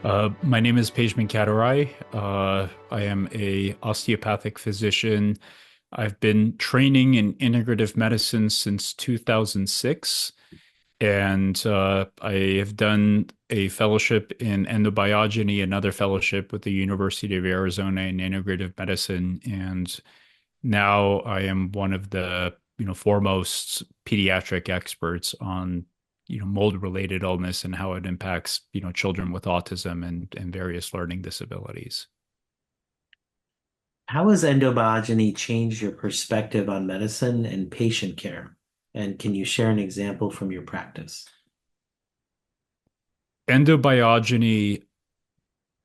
My name is Pejman Katiraei. I am a osteopathic physician. I've been training in integrative medicine since 2006, and I have done a fellowship in endobiogeny, another fellowship with the University of Arizona in integrative medicine, and now I am one of the foremost pediatric experts on mold-related illness and how it impacts children with autism and various learning disabilities. How has endobiogeny changed your perspective on medicine and patient care? And can you share an example from your practice? Endobiogeny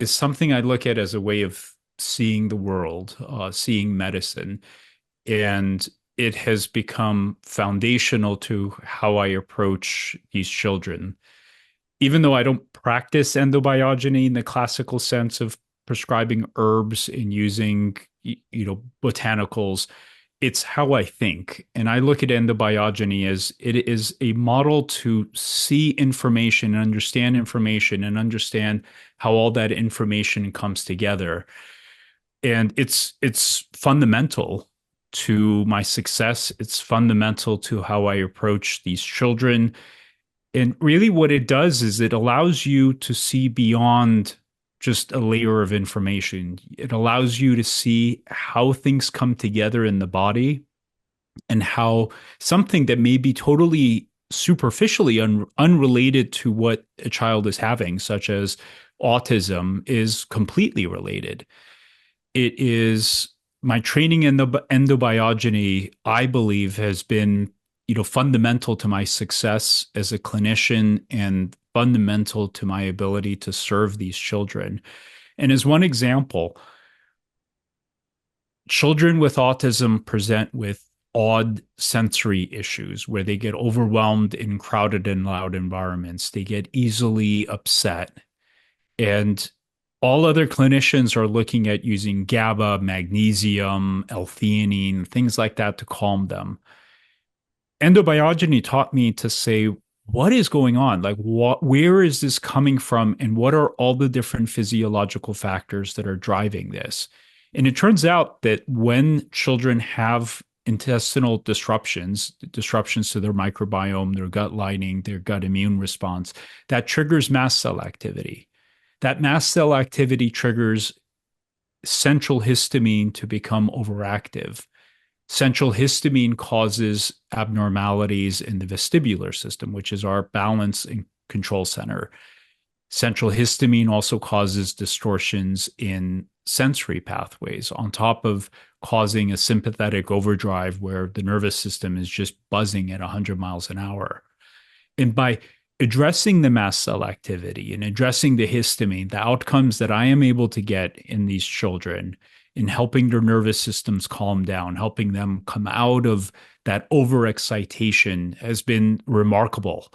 is something I look at as a way of seeing the world, seeing medicine, and it has become foundational to how I approach these children. Even though I don't practice endobiogeny in the classical sense of prescribing herbs and using, botanicals, it's how I think. And I look at endobiogeny as it is a model to see information and understand how all that information comes together. And it's fundamental to my success. It's fundamental to how I approach these children. And really, what it does is it allows you to see beyond just a layer of information. It allows you to see how things come together in the body and how something that may be totally superficially unrelated to what a child is having, such as autism, is completely related. It is my training in the endobiogeny, I believe, has been fundamental to my success as a clinician and fundamental to my ability to serve these children. And as one example, children with autism present with odd sensory issues where they get overwhelmed in crowded and loud environments. They get easily upset. And all other clinicians are looking at using GABA, magnesium, L-theanine, things like that to calm them. Endobiogeny taught me to say, what is going on? Like, where is this coming from? And what are all the different physiological factors that are driving this? And it turns out that when children have intestinal disruptions to their microbiome, their gut lining, their gut immune response, that triggers mast cell activity. That mast cell activity triggers central histamine to become overactive. Central histamine causes abnormalities in the vestibular system, which is our balance and control center. Central histamine also causes distortions in sensory pathways, on top of causing a sympathetic overdrive where the nervous system is just buzzing at 100 miles an hour. And by addressing the mast cell activity and addressing the histamine, the outcomes that I am able to get in these children in helping their nervous systems calm down, helping them come out of that overexcitation has been remarkable.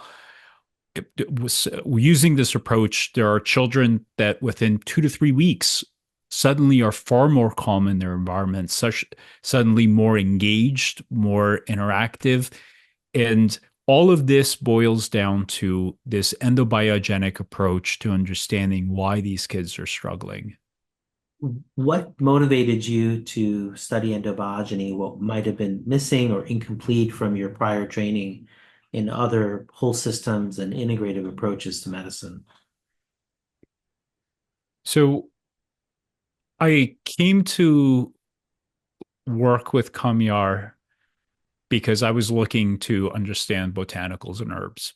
Using this approach, there are children that within 2 to 3 weeks suddenly are far more calm in their environment, suddenly more engaged, more interactive. And all of this boils down to this endobiogenic approach to understanding why these kids are struggling. What motivated you to study endobiogeny? What might have been missing or incomplete from your prior training in other whole systems and integrative approaches to medicine? So I came to work with Kamyar because I was looking to understand botanicals and herbs.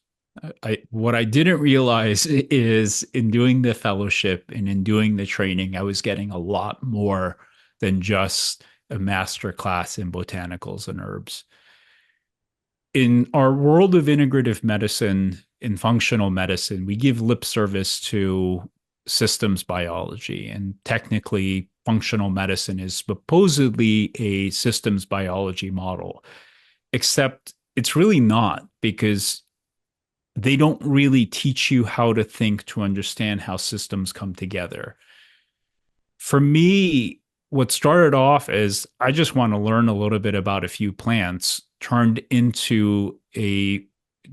What I didn't realize is in doing the fellowship and in doing the training, I was getting a lot more than just a master class in botanicals and herbs. In our world of integrative medicine, in functional medicine, we give lip service to systems biology. And technically, functional medicine is supposedly a systems biology model, except it's really not because they don't really teach you how to think to understand how systems come together. For me, what started off as I just want to learn a little bit about a few plants turned into a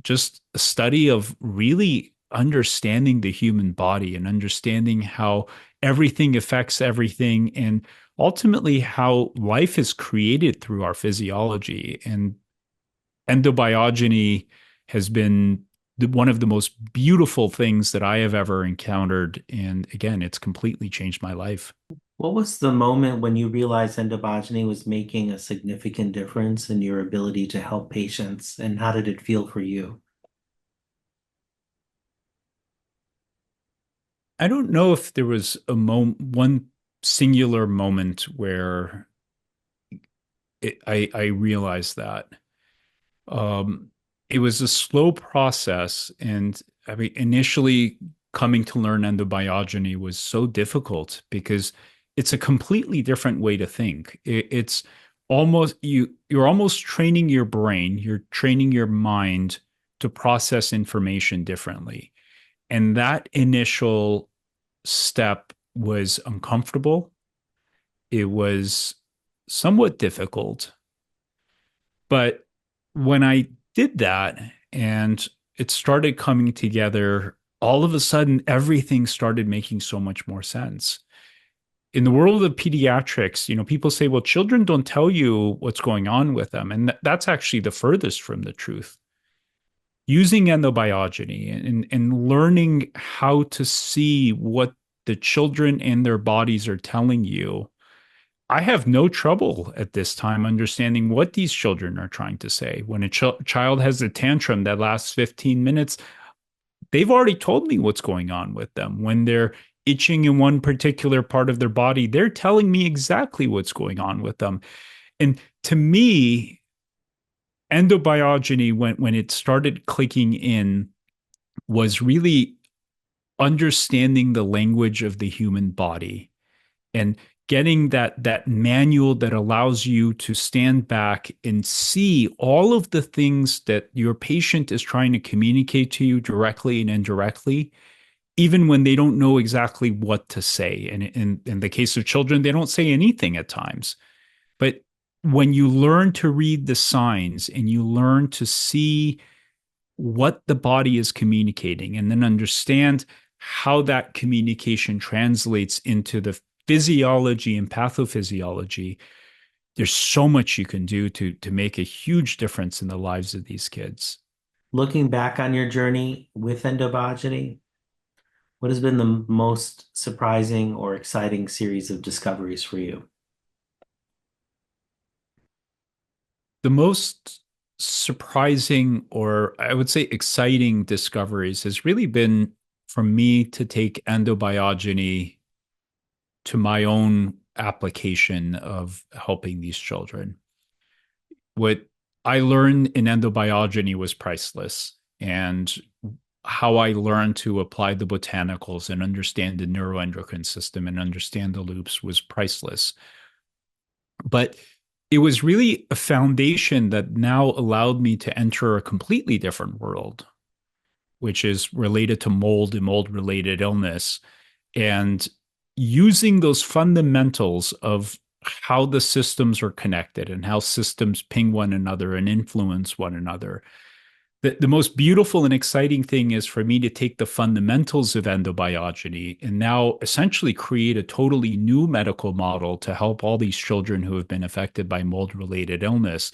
just a study of really understanding the human body and understanding how everything affects everything, and ultimately how life is created through our physiology. And endobiogeny has been one of the most beautiful things that I have ever encountered. And again, it's completely changed my life. What was the moment when you realized endobogeny was making a significant difference in your ability to help patients, and how did it feel for you? I don't know if there was one singular moment where I realized that. Um, it was a slow process, and I mean, initially coming to learn endobiogeny was so difficult because it's a completely different way to think. It's almost you're almost training your brain, you're training your mind to process information differently. And that initial step was uncomfortable. It was somewhat difficult. But when I did that and it started coming together, all of a sudden, everything started making so much more sense. In the world of pediatrics, people say, well, children don't tell you what's going on with them. And that's actually the furthest from the truth. Using endobiogeny and learning how to see what the children and their bodies are telling you, I have no trouble at this time understanding what these children are trying to say. When a child has a tantrum that lasts 15 minutes, they've already told me what's going on with them. When they're itching in one particular part of their body, they're telling me exactly what's going on with them. And to me, endobiogeny, when it started clicking in, was really understanding the language of the human body and getting that manual that allows you to stand back and see all of the things that your patient is trying to communicate to you directly and indirectly, even when they don't know exactly what to say. And in the case of children, they don't say anything at times. But when you learn to read the signs and you learn to see what the body is communicating and then understand how that communication translates into the physiology and pathophysiology, there's so much you can do to make a huge difference in the lives of these kids. Looking back on your journey with endobogeny, what has been the most surprising or exciting series of discoveries for you? The most surprising, or I would say exciting discoveries has really been for me to take endobiogeny to my own application of helping these children. What I learned in endobiogeny was priceless. And how I learned to apply the botanicals and understand the neuroendocrine system and understand the loops was priceless. But it was really a foundation that now allowed me to enter a completely different world, which is related to mold and mold related illness. And using those fundamentals of how the systems are connected and how systems ping one another and influence one another. The most beautiful and exciting thing is for me to take the fundamentals of endobiogeny and now essentially create a totally new medical model to help all these children who have been affected by mold related illness,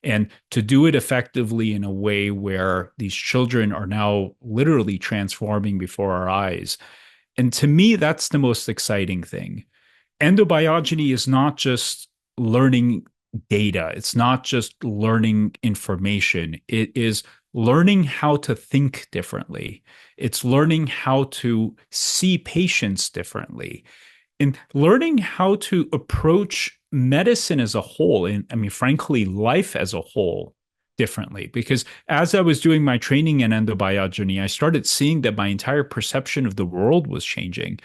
and to do it effectively in a way where these children are now literally transforming before our eyes. And to me, that's the most exciting thing. Endobiogeny is not just learning data, it's not just learning information. It is learning how to think differently. It's learning how to see patients differently and learning how to approach medicine as a whole. And I mean, frankly, life as a whole differently. Because as I was doing my training in endobiogeny, I started seeing that my entire perception of the world was changing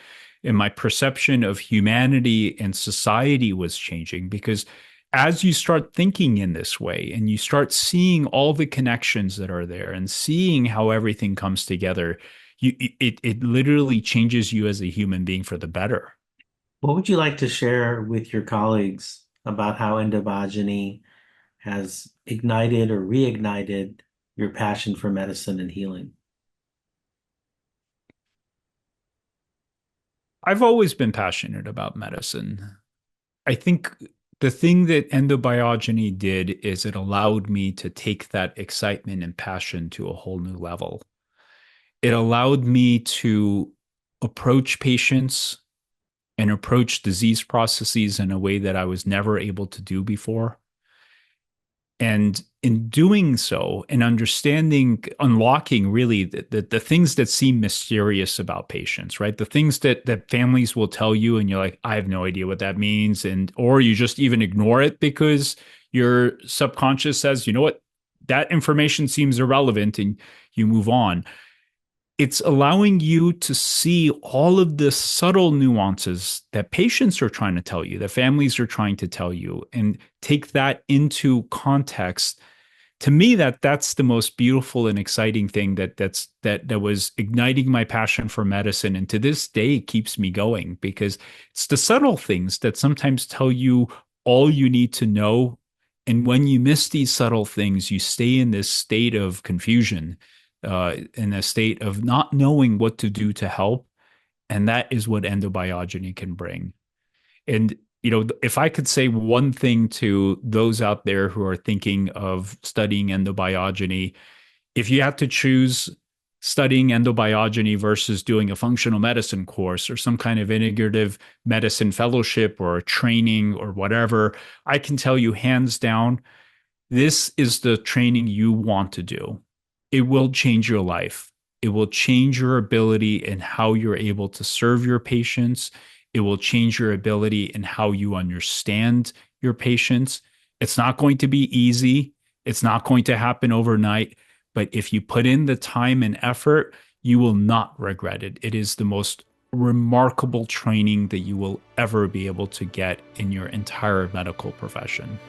and my perception of humanity and society was changing. Because as you start thinking in this way and you start seeing all the connections that are there and seeing how everything comes together, it literally changes you as a human being for the better. What would you like to share with your colleagues about how endobogeny has ignited or reignited your passion for medicine and healing? I've always been passionate about medicine. I think the thing that endobiogeny did is it allowed me to take that excitement and passion to a whole new level. It allowed me to approach patients and approach disease processes in a way that I was never able to do before. And in doing so and understanding, unlocking really the things that seem mysterious about patients, right? The things that families will tell you and you're like, I have no idea what that means. And or you just even ignore it because your subconscious says, you know what, that information seems irrelevant, and you move on. It's allowing you to see all of the subtle nuances that patients are trying to tell you, that families are trying to tell you, and take that into context. To me, that's the most beautiful and exciting thing that was igniting my passion for medicine, and to this day keeps me going, because it's the subtle things that sometimes tell you all you need to know. And when you miss these subtle things, you stay in this state of confusion, in a state of not knowing what to do to help. And that is what endobiogeny can bring. And, if I could say one thing to those out there who are thinking of studying endobiogeny, if you had to choose studying endobiogeny versus doing a functional medicine course or some kind of integrative medicine fellowship or a training or whatever, I can tell you hands down, this is the training you want to do. It will change your life. It will change your ability in how you're able to serve your patients. It will change your ability in how you understand your patients. It's not going to be easy. It's not going to happen overnight. But if you put in the time and effort, you will not regret it. It is the most remarkable training that you will ever be able to get in your entire medical profession.